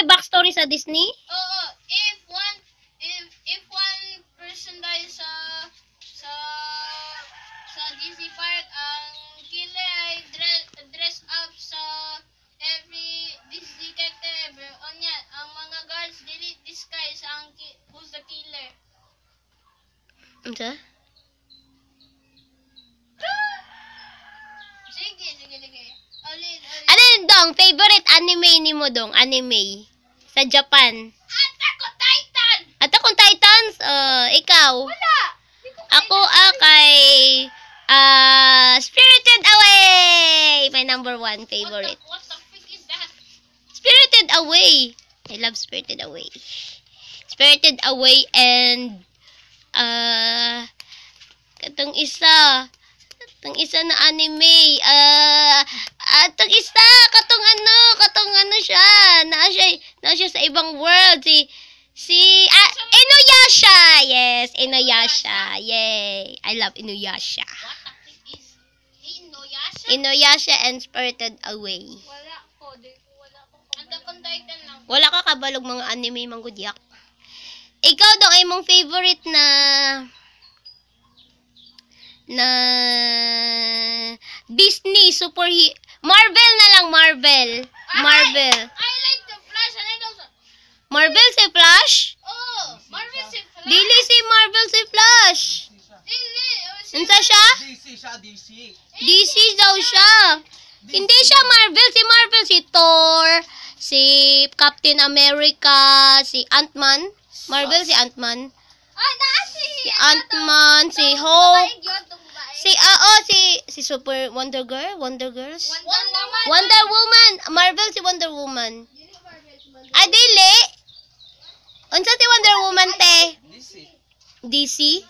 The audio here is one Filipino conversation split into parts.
may backstory sa Disney? Oo, if one person dies sa Disney Park, ang killer ay dress up sa every Disney character ever. Onya, ang mga guards dili disguise ang who's the killer. Ano? Sige. Ulit. Ano yun, Dong? Favorite anime ni mo, Dong? Anime. Sa Japan. Attack on Titan! Attack on Titans? Ikaw? Wala! Ako kay Spirited Away! My number 1 favorite. What the freak is that? Spirited Away! I love Spirited Away. Spirited Away and katong isa na anime. Katong isa, katong ano siya. Na siya sa ibang world. Inuyasha. Yes, Inuyasha. Yay. I love Inuyasha. What the freak is Inuyasha? Inuyasha and Spirited Away. Wala ko. Wala ko. Attack on Titan lang. Wala ka kabalog mga anime manggudyak. Ikaw daw ay mong favorite na Disney superhero. Marvel na lang, Marvel. Marvel. I like the Flash and I also. Marvel si Flash? Oh, Marvel si Flash. Dili si Marvel si Flash. Dili. Unsa siya? DC daw siya. Hindi siya Marvel. Si Marvel si Thor, si Captain America, si Ant-Man. Marvel si Ant-Man. Ah, Si Ant-Man, si Hulk. Si Super Wonder Girl, Wonder Girls. Wonder Woman. Marvel si Wonder Woman. Dili. Unsa si Wonder Woman te? DC.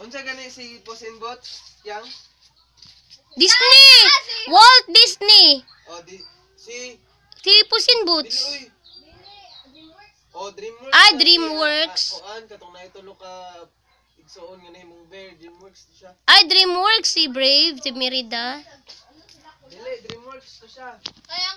Unsa gani si Puss in Boots? Yang? Disney. Walt Disney. Si Puss in Boots. DreamWorks. DreamWorks. Katong naitulo ka igsuon nga nahimong bear, DreamWorks to siya. DreamWorks si Brave, si Merida. Dili, DreamWorks to siya. Kaya